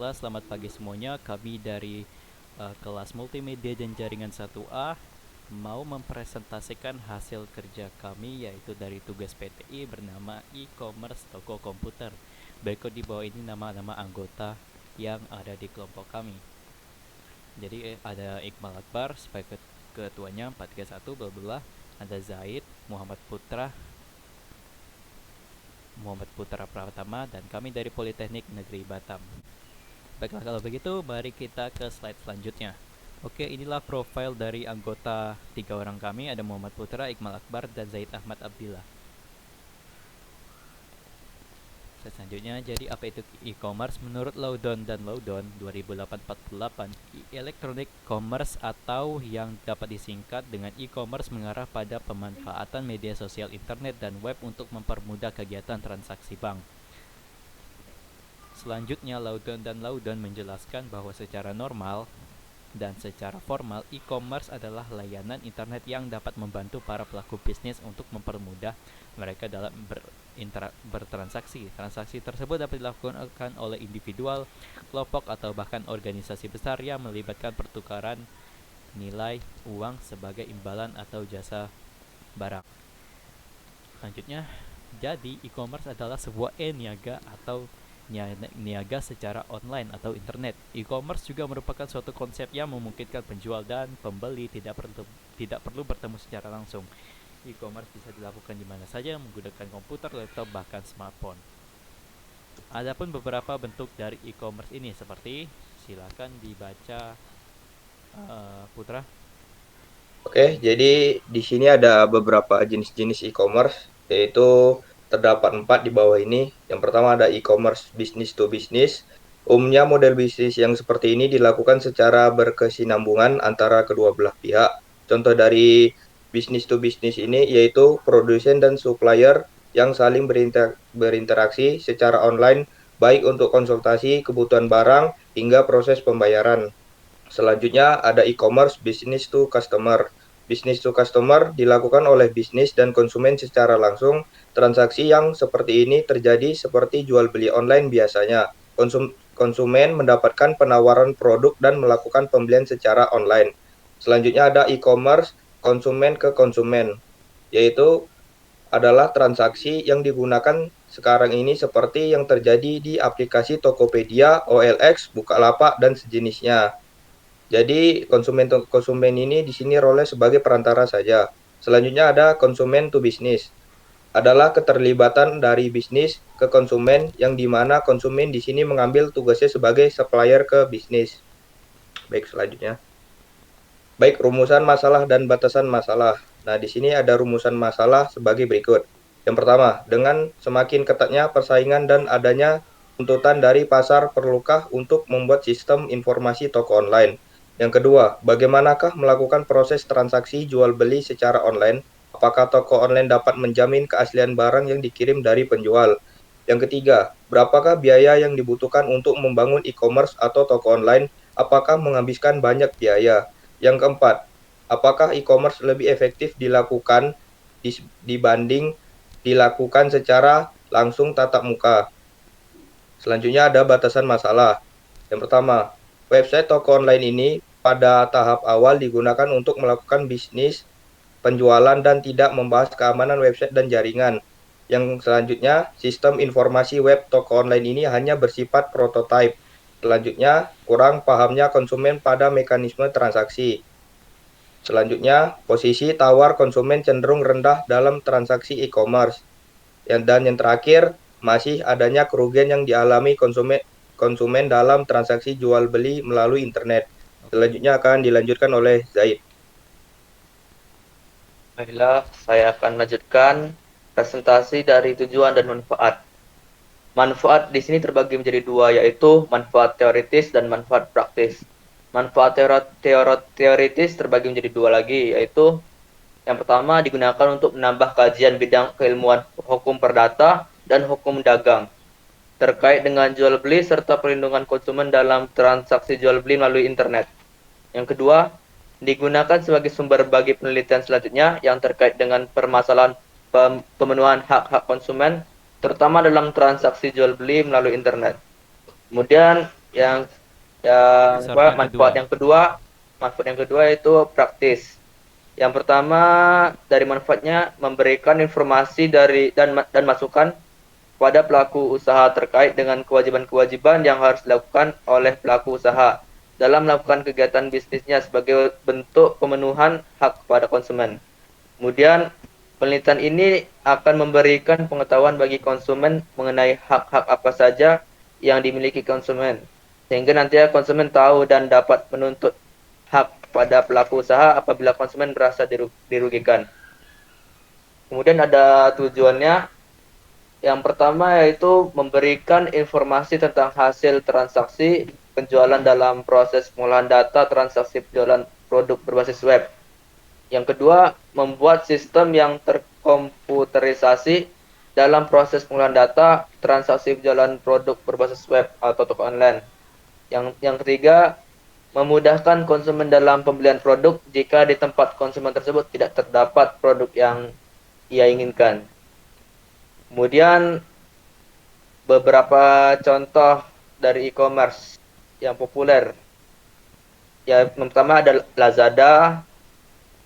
Selamat pagi semuanya. Kami dari kelas Multimedia dan Jaringan 1A mau mempresentasikan hasil kerja kami yaitu dari tugas PTI bernama e-commerce toko komputer. Berikut di bawah ini nama-nama anggota yang ada di kelompok kami. Jadi ada Iqbal Akbar sebagai ketuanya 431 bla. Ada Zaid, Muhammad Putra Pratama, dan kami dari Politeknik Negeri Batam. Baiklah, kalau begitu mari kita ke slide selanjutnya. Oke, inilah profil dari anggota 3 orang kami. Ada Muhammad Putra, Iqbal Akbar, dan Zaid Ahmad Abdillah. Selanjutnya, jadi apa itu e-commerce? Menurut Loudon dan Loudon 2048, electronic commerce atau yang dapat disingkat dengan e-commerce mengarah pada pemanfaatan media sosial internet dan web untuk mempermudah kegiatan transaksi bank. Selanjutnya, Loudon dan Loudon menjelaskan bahwa secara normal dan secara formal, e-commerce adalah layanan internet yang dapat membantu para pelaku bisnis untuk mempermudah mereka dalam bertransaksi. Transaksi tersebut dapat dilakukan oleh individual, kelompok, atau bahkan organisasi besar yang melibatkan pertukaran nilai uang sebagai imbalan atau jasa barang. Selanjutnya, jadi e-commerce adalah sebuah e-niaga atau niaga secara online atau internet. E-commerce juga merupakan suatu konsep yang memungkinkan penjual dan pembeli tidak perlu bertemu secara langsung. E-commerce bisa dilakukan di mana saja menggunakan komputer, laptop, bahkan smartphone. Adapun beberapa bentuk dari e-commerce ini seperti, silakan dibaca Putra. Oke, jadi di sini ada beberapa jenis-jenis e-commerce, yaitu terdapat 4 di bawah ini. Yang pertama ada e-commerce business to business. Umumnya model bisnis yang seperti ini dilakukan secara berkesinambungan antara kedua belah pihak. Contoh dari business to business ini yaitu produsen dan supplier yang saling berinteraksi secara online, baik untuk konsultasi, kebutuhan barang, hingga proses pembayaran. Selanjutnya ada e-commerce business to customer. Business to customer dilakukan oleh bisnis dan konsumen secara langsung. Transaksi yang seperti ini terjadi seperti jual beli online biasanya. Konsumen mendapatkan penawaran produk dan melakukan pembelian secara online. Selanjutnya ada e-commerce konsumen ke konsumen, yaitu adalah transaksi yang digunakan sekarang ini seperti yang terjadi di aplikasi Tokopedia, OLX, Bukalapak, dan sejenisnya. Jadi konsumen ini di sini role sebagai perantara saja. Selanjutnya ada konsumen to business. Adalah keterlibatan dari bisnis ke konsumen yang dimana konsumen di sini mengambil tugasnya sebagai supplier ke bisnis. Baik, selanjutnya. Baik, rumusan masalah dan batasan masalah. Nah, di sini ada rumusan masalah sebagai berikut. Yang pertama, dengan semakin ketatnya persaingan dan adanya tuntutan dari pasar, perlukah untuk membuat sistem informasi toko online? Yang kedua, bagaimanakah melakukan proses transaksi jual beli secara online? Apakah toko online dapat menjamin keaslian barang yang dikirim dari penjual? Yang ketiga, berapakah biaya yang dibutuhkan untuk membangun e-commerce atau toko online? Apakah menghabiskan banyak biaya? Yang keempat, apakah e-commerce lebih efektif dilakukan dibanding dilakukan secara langsung tatap muka? Selanjutnya ada batasan masalah. Yang pertama, website toko online ini pada tahap awal digunakan untuk melakukan bisnis, penjualan, dan tidak membahas keamanan website dan jaringan. Yang selanjutnya, sistem informasi web toko online ini hanya bersifat prototipe. Selanjutnya, kurang pahamnya konsumen pada mekanisme transaksi. Selanjutnya, posisi tawar konsumen cenderung rendah dalam transaksi e-commerce. Dan yang terakhir, masih adanya kerugian yang dialami konsumen dalam transaksi jual beli melalui internet. Selanjutnya akan dilanjutkan oleh Zaid. Baiklah, saya akan melanjutkan presentasi dari tujuan dan manfaat. Manfaat di sini terbagi menjadi dua, yaitu manfaat teoritis dan manfaat praktis. Manfaat teoritis terbagi menjadi dua lagi, yaitu yang pertama digunakan untuk menambah kajian bidang keilmuan hukum perdata dan hukum dagang terkait dengan jual beli serta perlindungan konsumen dalam transaksi jual beli melalui internet. Yang kedua, digunakan sebagai sumber bagi penelitian selanjutnya yang terkait dengan permasalahan pemenuhan hak-hak konsumen, terutama dalam transaksi jual beli melalui internet. Kemudian, Yang yang User apa yang kedua. manfaat yang kedua itu praktis. Yang pertama dari manfaatnya memberikan informasi dan masukan pada pelaku usaha terkait dengan kewajiban-kewajiban yang harus dilakukan oleh pelaku usaha dalam melakukan kegiatan bisnisnya sebagai bentuk pemenuhan hak kepada konsumen. Kemudian, penelitian ini akan memberikan pengetahuan bagi konsumen mengenai hak-hak apa saja yang dimiliki konsumen, sehingga nanti konsumen tahu dan dapat menuntut hak pada pelaku usaha apabila konsumen merasa dirugikan. Kemudian ada tujuannya. Yang pertama yaitu memberikan informasi tentang hasil transaksi penjualan dalam proses pengolahan data transaksi penjualan produk berbasis web. Yang kedua, membuat sistem yang terkomputerisasi dalam proses pengolahan data transaksi penjualan produk berbasis web atau toko online. Yang ketiga, memudahkan konsumen dalam pembelian produk jika di tempat konsumen tersebut tidak terdapat produk yang ia inginkan. Kemudian beberapa contoh dari e-commerce yang populer. Ya, yang pertama ada Lazada,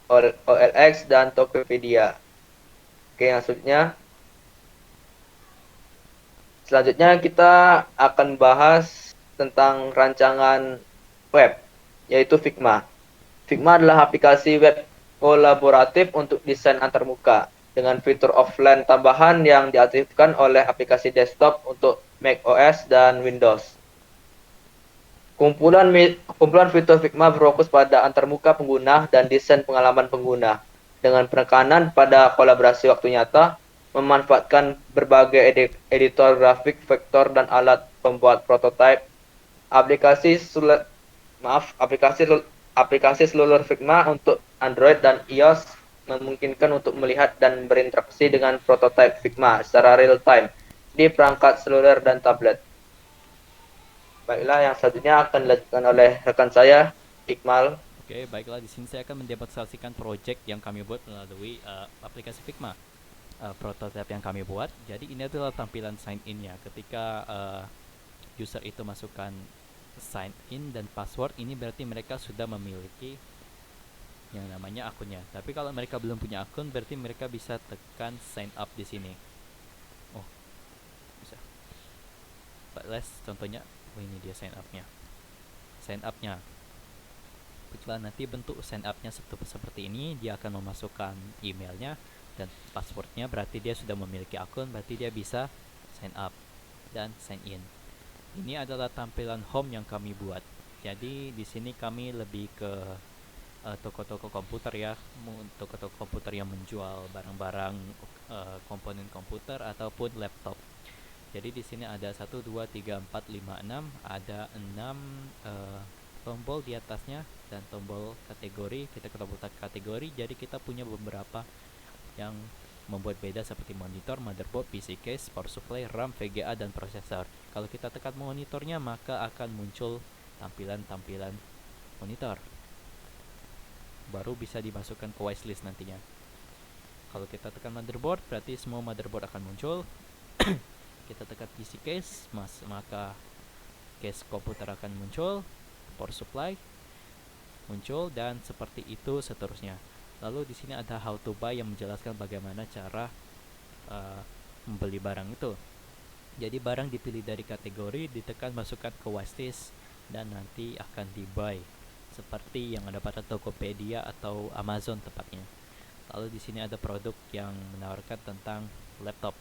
OLX, dan Tokopedia. Oke, selanjutnya kita akan bahas tentang rancangan web, yaitu Figma. Figma adalah aplikasi web kolaboratif untuk desain antarmuka dengan fitur offline tambahan yang diaktifkan oleh aplikasi desktop untuk Mac OS dan Windows. Kumpulan fitur Figma berfokus pada antarmuka pengguna dan desain pengalaman pengguna, dengan penekanan pada kolaborasi waktu nyata, memanfaatkan berbagai editor grafik, vektor, dan alat pembuat prototipe. Aplikasi seluler Figma untuk Android dan iOS memungkinkan untuk melihat dan berinteraksi dengan prototipe Figma secara real time di perangkat seluler dan tablet. Baiklah, yang selanjutnya akan dilanjutkan oleh rekan saya, Iqmal. Oke, baiklah, di sini saya akan mendemonstrasikan project yang kami buat melalui aplikasi Figma. Prototype yang kami buat. Jadi ini adalah tampilan sign in-nya. Ketika user itu masukkan sign in dan password, ini berarti mereka sudah memiliki yang namanya akunnya. Tapi kalau mereka belum punya akun, berarti mereka bisa tekan sign up di sini. Oh, bisa. Let's contohnya, ini dia sign up-nya. Sign up-nya. Kebetulan nanti bentuk sign up-nya seperti ini, dia akan memasukkan emailnya dan passwordnya, berarti dia sudah memiliki akun, berarti dia bisa sign up dan sign in. Ini adalah tampilan home yang kami buat. Jadi di sini kami lebih ke toko-toko komputer ya, toko-toko komputer yang menjual barang-barang komponen komputer ataupun laptop. Jadi di sini ada 1 2 3 4 5 6, ada 6 tombol di atasnya dan tombol kategori. Kita ke tombol kategori, jadi kita punya beberapa yang membuat beda seperti monitor, motherboard, PC case, power supply, RAM, VGA, dan prosesor. Kalau kita tekan monitornya, maka akan muncul tampilan-tampilan monitor. Baru bisa dimasukkan ke wishlist nantinya. Kalau kita tekan motherboard, berarti semua motherboard akan muncul. Kita tekan PC case, maka case komputer akan muncul, power supply muncul, dan seperti itu seterusnya. Lalu di sini ada how to buy yang menjelaskan bagaimana cara membeli barang itu. Jadi barang dipilih dari kategori, ditekan masukkan ke wishlist, dan nanti akan di-buy seperti yang ada pada Tokopedia atau Amazon tepatnya. Lalu di sini ada produk yang menawarkan tentang laptop.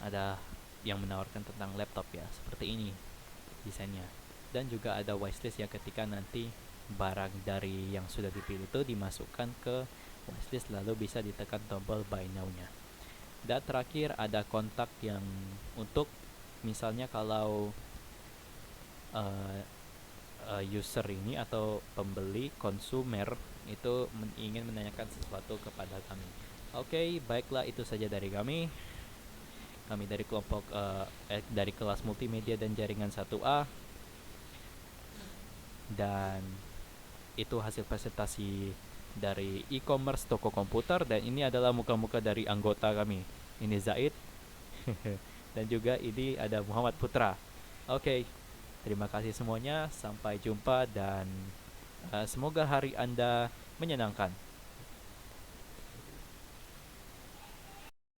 Ada yang menawarkan tentang laptop ya, seperti ini desainnya. Dan juga ada wishlist yang ketika nanti barang dari yang sudah dipilih itu dimasukkan ke wishlist, lalu bisa ditekan tombol buy now-nya. Dan terakhir ada kontak yang untuk misalnya kalau user ini atau pembeli konsumer itu ingin menanyakan sesuatu kepada kami. Oke, baiklah, itu saja dari kami. Kami dari kelompok dari kelas multimedia dan jaringan 1A. Dan itu hasil presentasi dari e-commerce toko komputer, dan ini adalah muka-muka dari anggota kami. Ini Zaid. Dan juga ini ada Muhammad Putra. Oke, terima kasih semuanya. Sampai jumpa dan semoga hari Anda menyenangkan.